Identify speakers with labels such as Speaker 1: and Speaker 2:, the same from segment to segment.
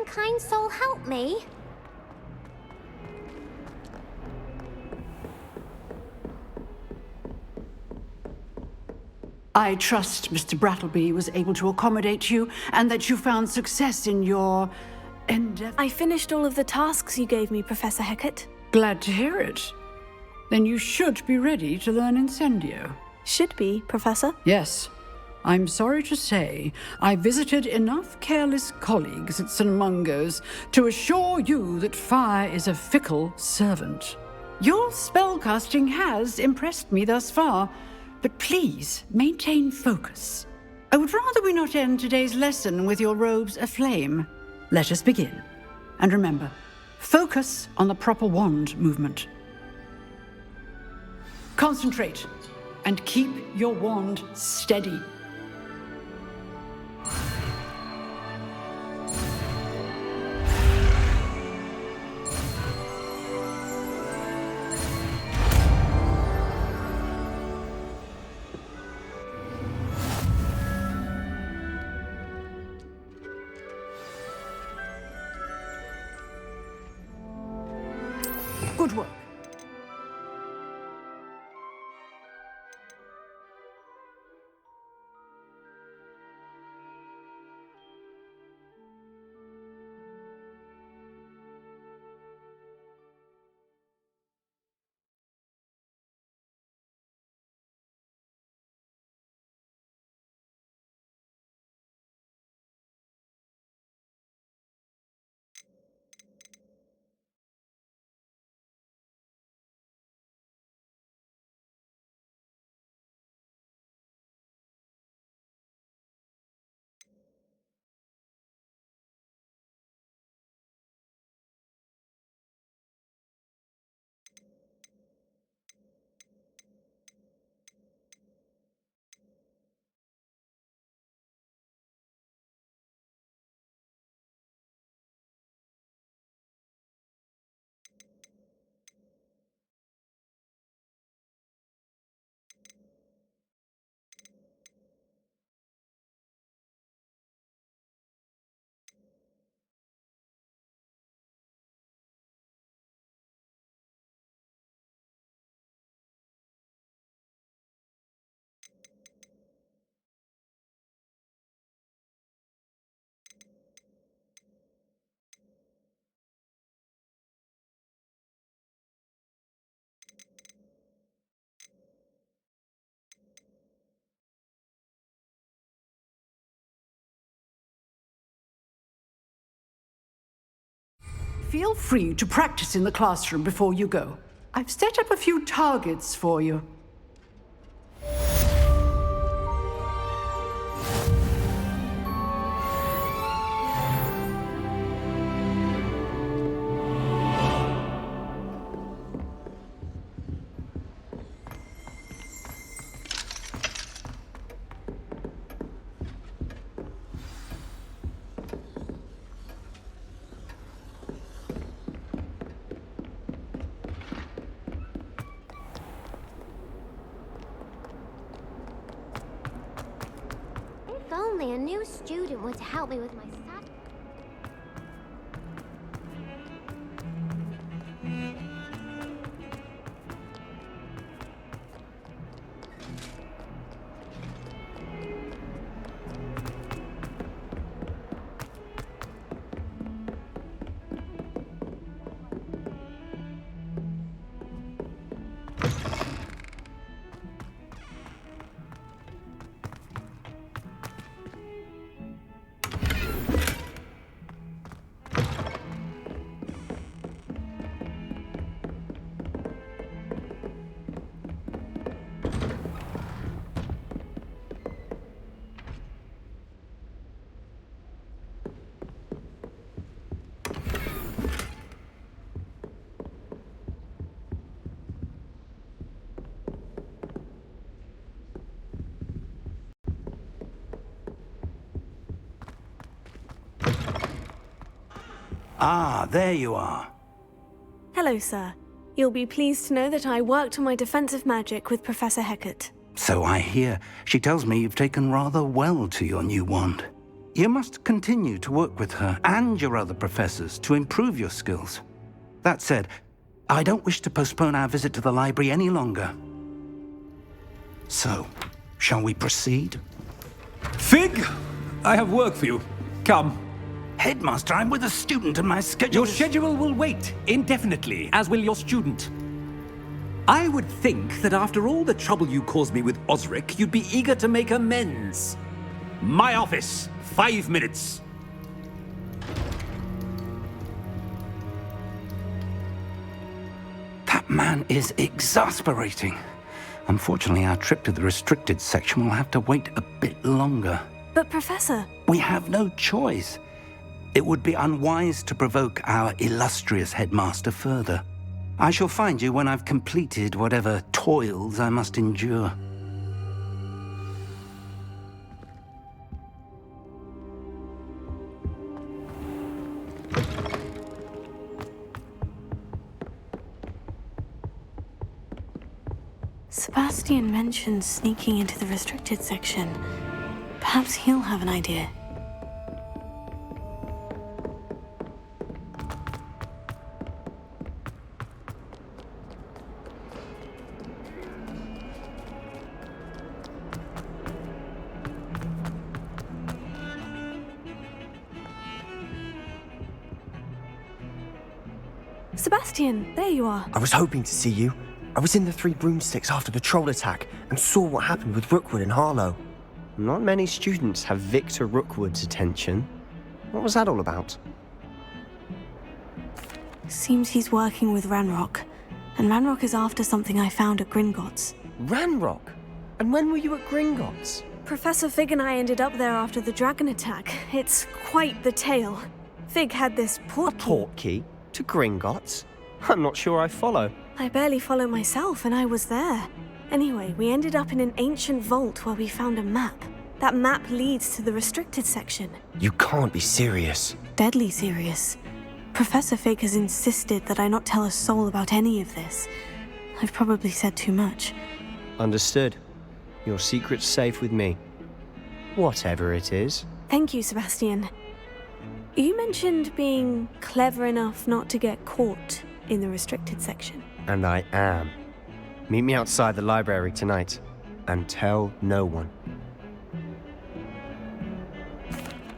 Speaker 1: kind soul help me?
Speaker 2: I trust Mr. Brattleby was able to accommodate you, and that you found success in your endeavor.
Speaker 3: I finished all of the tasks you gave me, Professor Hecat.
Speaker 2: Glad to hear it. Then you should be ready to learn Incendio.
Speaker 3: Should be, Professor.
Speaker 2: Yes. I'm sorry to say, I visited enough careless colleagues at St. Mungo's to assure you that fire is a fickle servant. Your spellcasting has impressed me thus far, but please maintain focus. I would rather we not end today's lesson with your robes aflame. Let us begin. And remember, focus on the proper wand movement. Concentrate and keep your wand steady. Good work. Feel free to practice in the classroom before you go. I've set up a few targets for you.
Speaker 1: If only a new student were to help me with my study.
Speaker 4: Ah, there you are.
Speaker 3: Hello, sir. You'll be pleased to know that I worked on my defensive magic with Professor Hecat.
Speaker 4: So I hear. She tells me you've taken rather well to your new wand. You must continue to work with her and your other professors to improve your skills. That said, I don't wish to postpone our visit to the library any longer. So, shall we proceed?
Speaker 5: Fig! I have work for you. Come.
Speaker 4: Headmaster, I'm with a student and my schedule
Speaker 5: Your schedule will wait indefinitely, as will your student. I would think that after all the trouble you caused me with Osric, you'd be eager to make amends. My office, 5 minutes.
Speaker 4: That man is exasperating. Unfortunately, our trip to the restricted section will have to wait a bit longer.
Speaker 3: But Professor...
Speaker 4: We have no choice. It would be unwise to provoke our illustrious headmaster further. I shall find you when I've completed whatever toils I must endure.
Speaker 3: Sebastian mentioned sneaking into the restricted section. Perhaps he'll have an idea. Sebastian, there you are.
Speaker 6: I was hoping to see you. I was in the Three Broomsticks after the troll attack and saw what happened with Rookwood and Harlow.
Speaker 7: Not many students have Victor Rookwood's attention. What was that all about?
Speaker 3: Seems he's working with Ranrock, and Ranrock is after something I found at Gringotts.
Speaker 6: Ranrock? And when were you at Gringotts?
Speaker 3: Professor Fig and I ended up there after the dragon attack. It's quite the tale. Fig had this
Speaker 7: A portkey? To Gringotts? I'm not sure I follow.
Speaker 3: I barely follow myself, and I was there. Anyway, we ended up in an ancient vault where we found a map. That map leads to the restricted section.
Speaker 6: You can't be serious.
Speaker 3: Deadly serious. Professor Fig has insisted that I not tell a soul about any of this. I've probably said too much.
Speaker 7: Understood. Your secret's safe with me. Whatever it is.
Speaker 3: Thank you, Sebastian. You mentioned being clever enough not to get caught in the restricted section.
Speaker 7: And I am. Meet me outside the library tonight. And tell no one.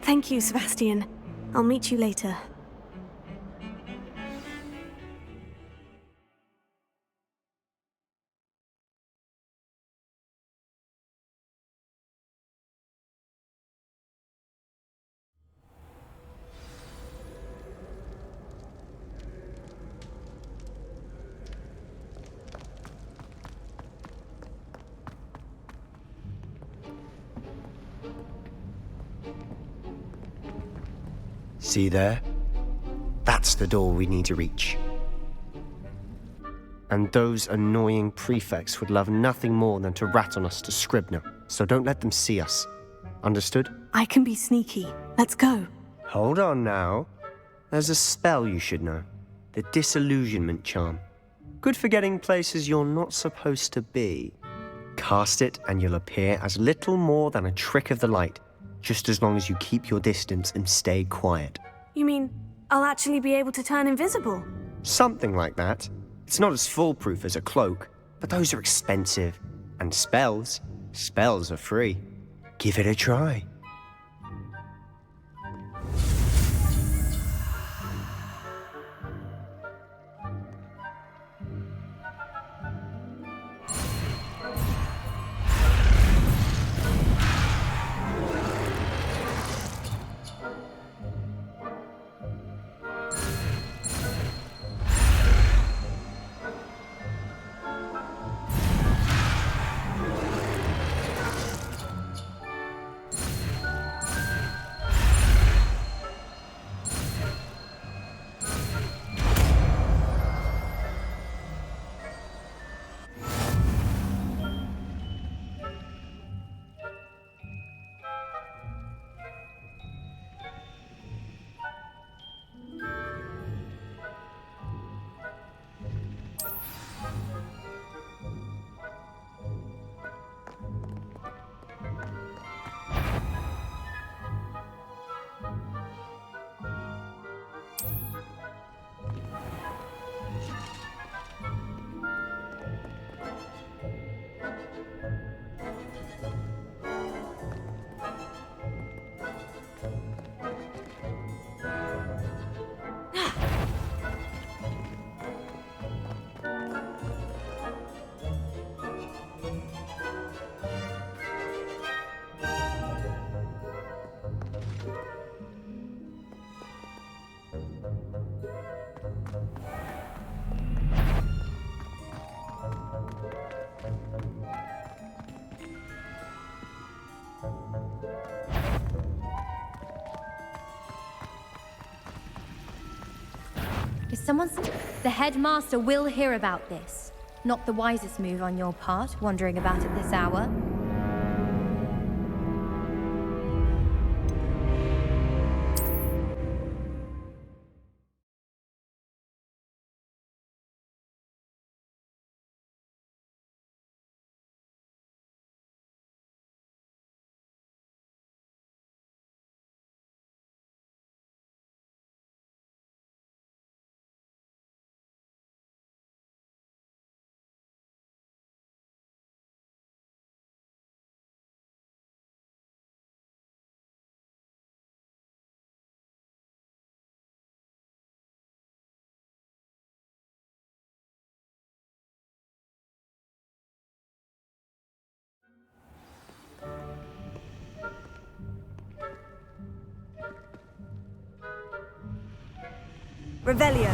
Speaker 3: Thank you, Sebastian. I'll meet you later.
Speaker 7: See there? That's the door we need to reach. And those annoying prefects would love nothing more than to rat on us to Scribner, so don't let them see us. Understood?
Speaker 3: I can be sneaky. Let's go.
Speaker 7: Hold on now. There's a spell you should know. The Disillusionment Charm. Good for getting places you're not supposed to be. Cast it and you'll appear as little more than a trick of the light, just as long as you keep your distance and stay quiet.
Speaker 3: You mean I'll actually be able to turn invisible?
Speaker 7: Something like that. It's not as foolproof as a cloak, but those are expensive. And spells are free. Give it a try.
Speaker 8: If someone's... The headmaster will hear about this. Not the wisest move on your part, wandering about at this hour.
Speaker 3: Revelio.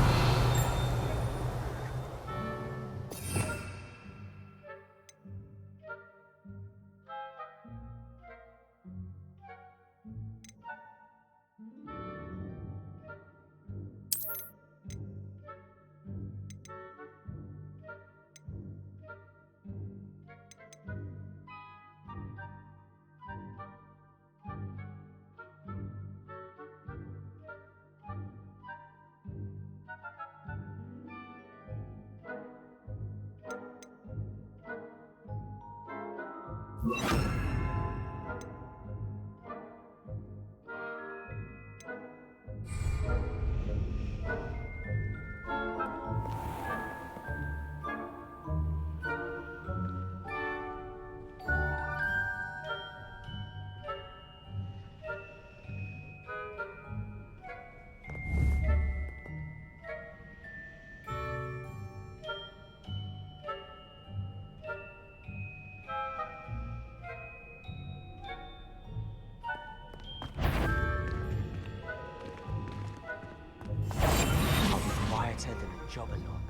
Speaker 7: I'll be quieter than a jobberknock.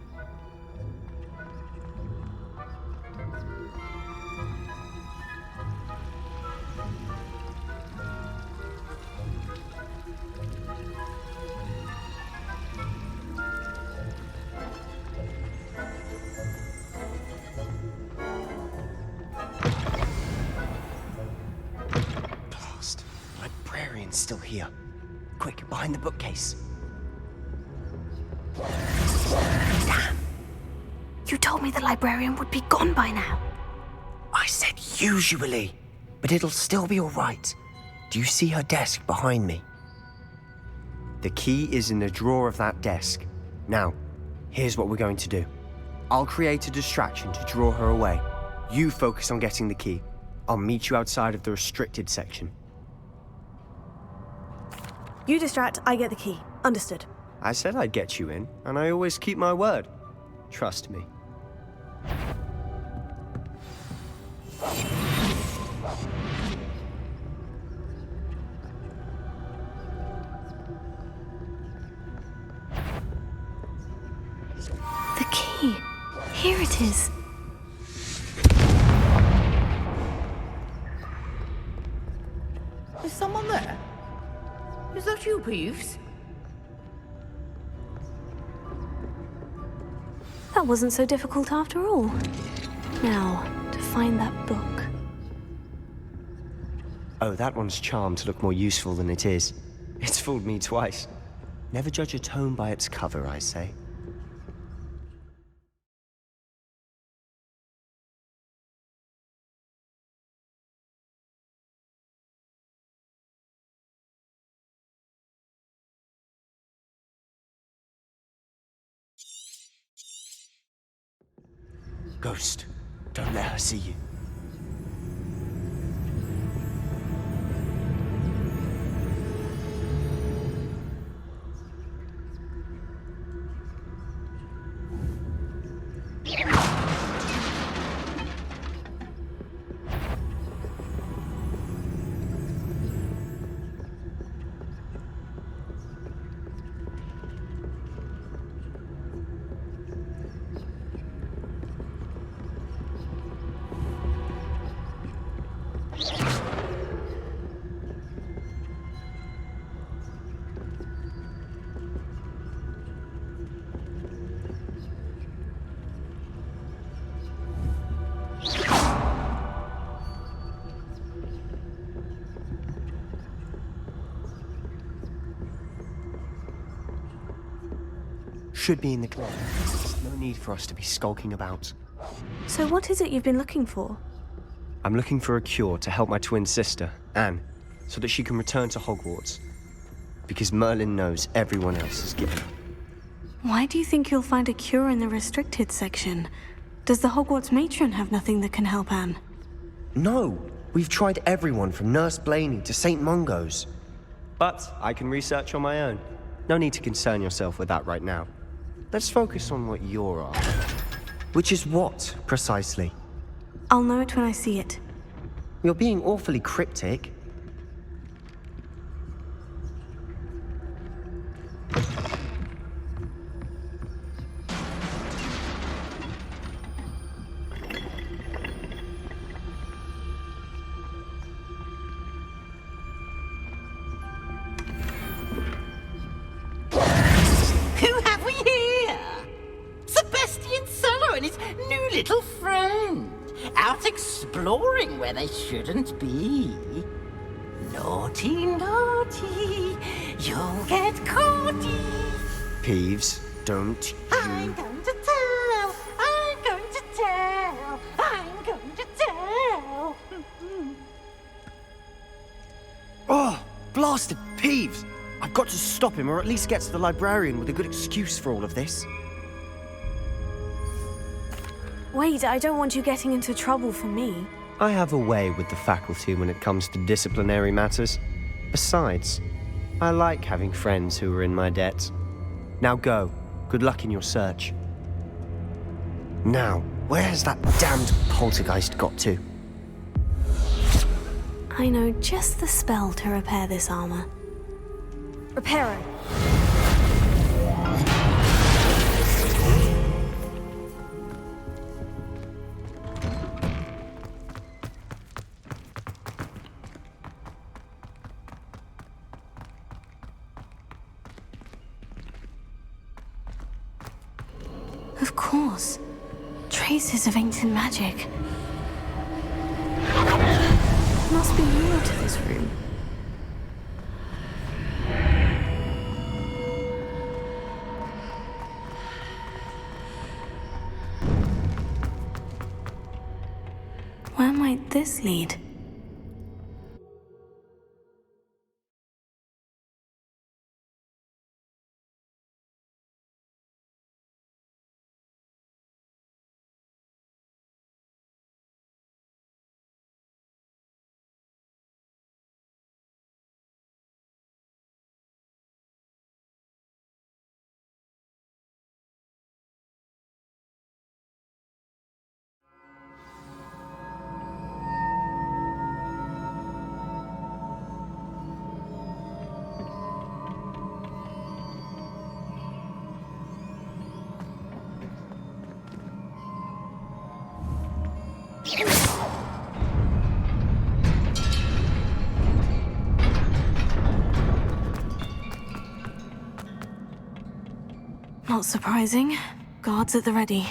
Speaker 7: Blast. Librarian's still here. Quick, behind the bookcase.
Speaker 3: Damn! You told me the librarian would be gone by now.
Speaker 7: I said usually, but it'll still be all right. Do you see her desk behind me?
Speaker 6: The key is in the drawer of that desk. Now, here's what we're going to do. I'll create a distraction to draw her away. You focus on getting the key. I'll meet you outside of the restricted section.
Speaker 3: You distract, I get the key. Understood.
Speaker 6: I said I'd get you in, and I always keep my word. Trust me.
Speaker 3: The key. Here it is.
Speaker 2: Is someone there? Is that you, Peeves?
Speaker 3: That wasn't so difficult after all. Now, to find that book.
Speaker 6: Oh, that one's charmed to look more useful than it is. It's fooled me twice. Never judge a tome by its cover, I say.
Speaker 7: Ghost, don't let her see you. should be in the clear. There's no need for us to be skulking about.
Speaker 3: So what is it you've been looking for?
Speaker 7: I'm looking for a cure to help my twin sister, Anne, so that she can return to Hogwarts. Because Merlin knows everyone else is given up.
Speaker 3: Why do you think you'll find a cure in the restricted section? Does the Hogwarts matron have nothing that can help Anne?
Speaker 7: No! We've tried everyone from Nurse Blaney to St. Mungo's. But I can research on my own. No need to concern yourself with that right now. Let's focus on what you're after. Which is what, precisely?
Speaker 3: I'll know it when I see it.
Speaker 7: You're being awfully cryptic.
Speaker 9: Who have we here? Sebastian Solo and his new little friend. Out exploring where they shouldn't be. Naughty, naughty, you'll get caughty.
Speaker 7: Peeves, don't
Speaker 9: I'm
Speaker 7: you...
Speaker 9: going to tell, I'm going to tell, I'm going to tell.
Speaker 7: Oh, blasted Peeves! I've got to stop him, or at least get to the librarian with a good excuse for all of this.
Speaker 3: Wait, I don't want you getting into trouble for me.
Speaker 7: I have a way with the faculty when it comes to disciplinary matters. Besides, I like having friends who are in my debt. Now go. Good luck in your search. Now, where has that damned poltergeist got to?
Speaker 3: I know just the spell to repair this armor. Repair it. Of course. Traces of ancient magic. Must be more to this room. Where might this lead? Not surprising. Guards at the ready.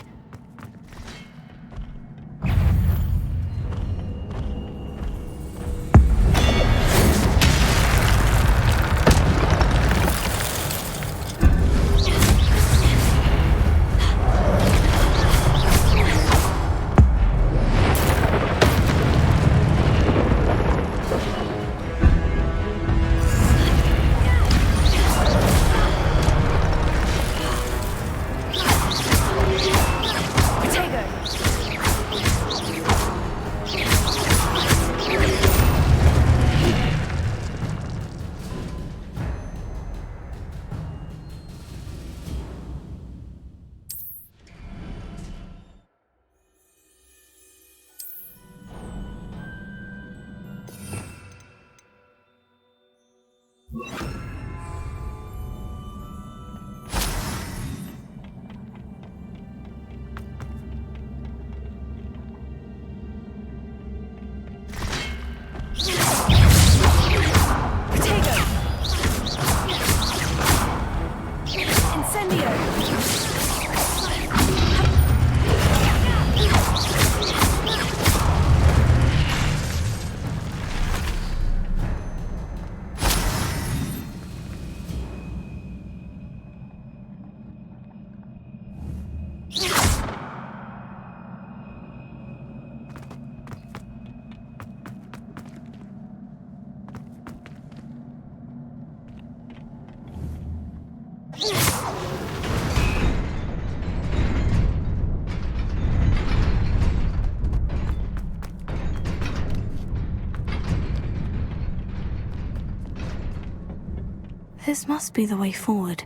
Speaker 3: This must be the way forward.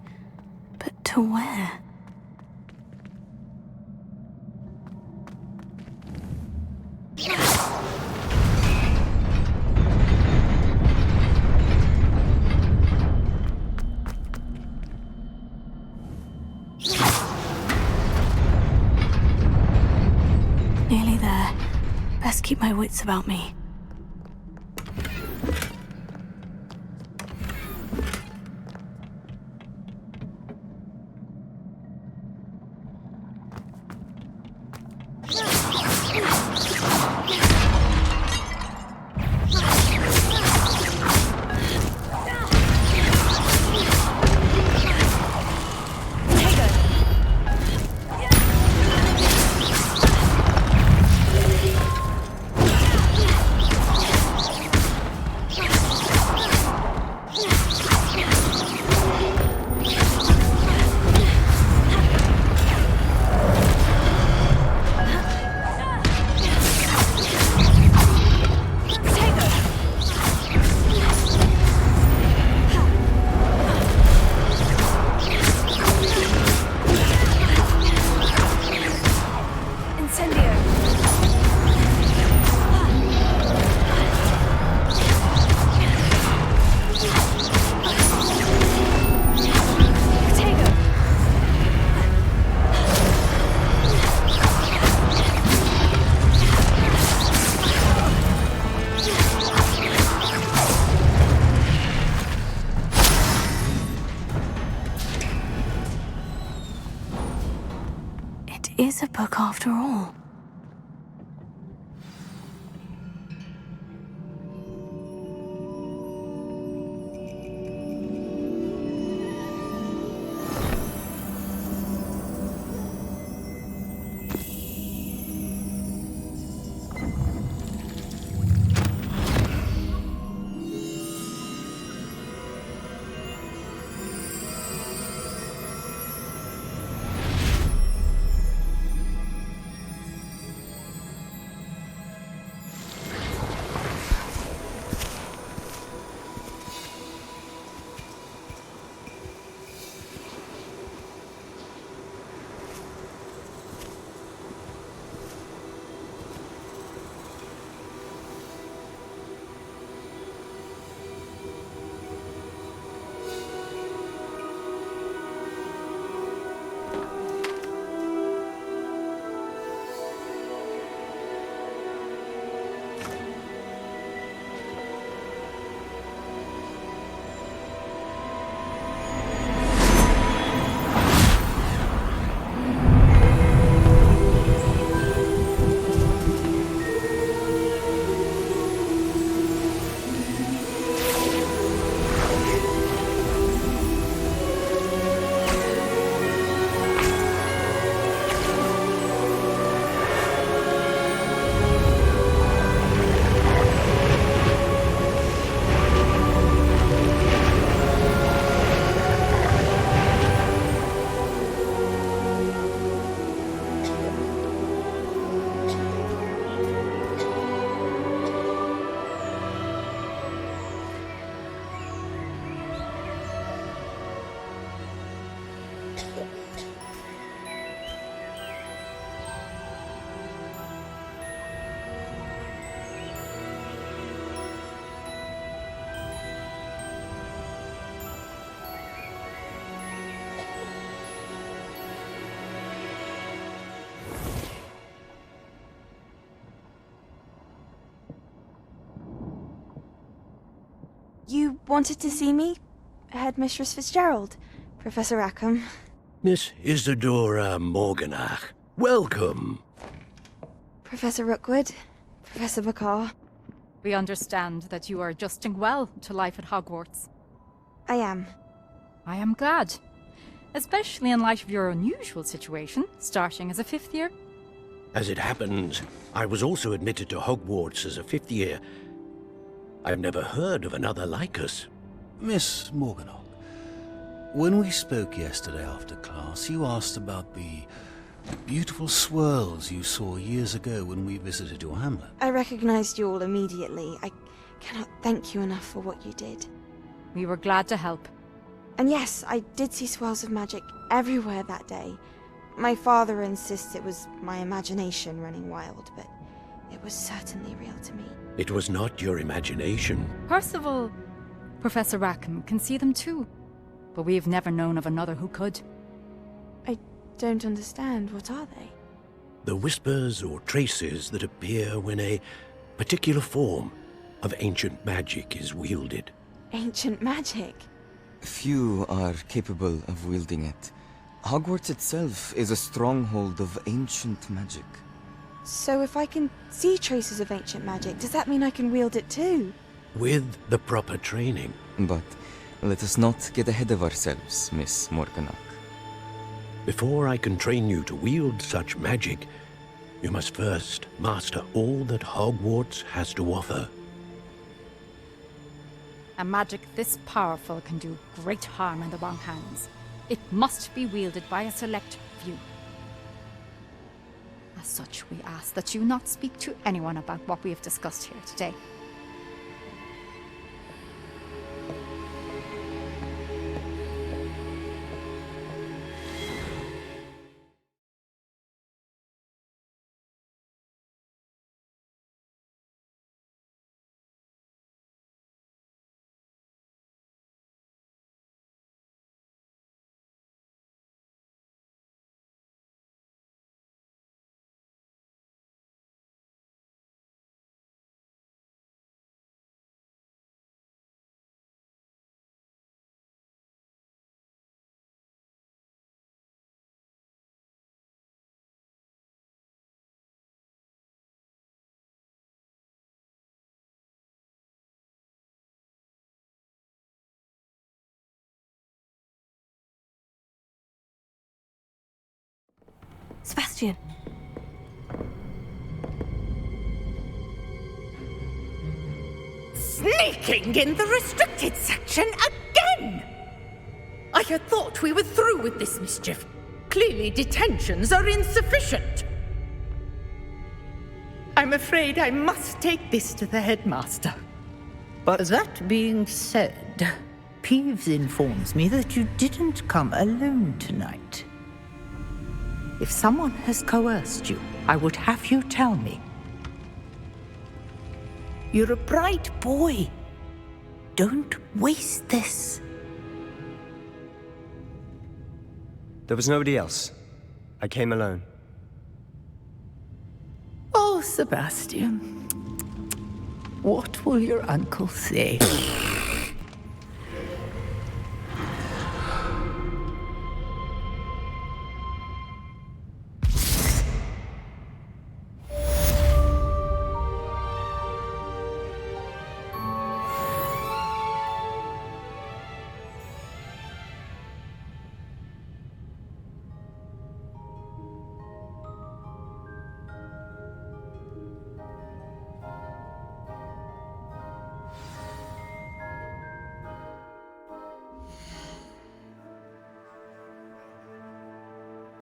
Speaker 3: But to where? Nearly there. Best keep my wits about me. Is a book after all. You wanted to see me? Headmistress Fitzgerald? Professor Rackham?
Speaker 10: Miss Isadora Morganach, welcome.
Speaker 3: Professor Rookwood? Professor McCaw?
Speaker 11: We understand that you are adjusting well to life at Hogwarts.
Speaker 3: I am.
Speaker 11: I am glad. Especially in light of your unusual situation, starting as a fifth year.
Speaker 10: As it happens, I was also admitted to Hogwarts as a fifth year. I've never heard of another like us.
Speaker 12: Miss Morganach, when we spoke yesterday after class, you asked about the beautiful swirls you saw years ago when we visited your hamlet.
Speaker 3: I recognized you all immediately. I cannot thank you enough for what you did.
Speaker 11: We were glad to help.
Speaker 13: And yes, I did see swirls of magic everywhere that day. My father insists it was my imagination running wild, but it was certainly real to me.
Speaker 10: It was not your imagination.
Speaker 11: Percival, Professor Rackham can see them too. But we've never known of another who could.
Speaker 13: I don't understand. What are they?
Speaker 10: The whispers or traces that appear when a particular form of ancient magic is wielded.
Speaker 13: Ancient magic?
Speaker 14: Few are capable of wielding it. Hogwarts itself is a stronghold of ancient magic.
Speaker 13: So if I can see traces of ancient magic, does that mean I can wield it too?
Speaker 10: With the proper training.
Speaker 14: But let us not get ahead of ourselves, Miss Morganach.
Speaker 10: Before I can train you to wield such magic, you must first master all that Hogwarts has to offer.
Speaker 11: A magic this powerful can do great harm in the wrong hands. It must be wielded by a select few. As such, we ask that you not speak to anyone about what we have discussed here today.
Speaker 3: Sebastian!
Speaker 15: Sneaking in the restricted section again! I had thought we were through with this mischief. Clearly detentions are insufficient. I'm afraid I must take this to the headmaster.
Speaker 16: But that being said, Peeves informs me that you didn't come alone tonight. If someone has coerced you, I would have you tell me. You're a bright boy. Don't waste this.
Speaker 6: There was nobody else. I came alone.
Speaker 16: Oh, Sebastian. What will your uncle say?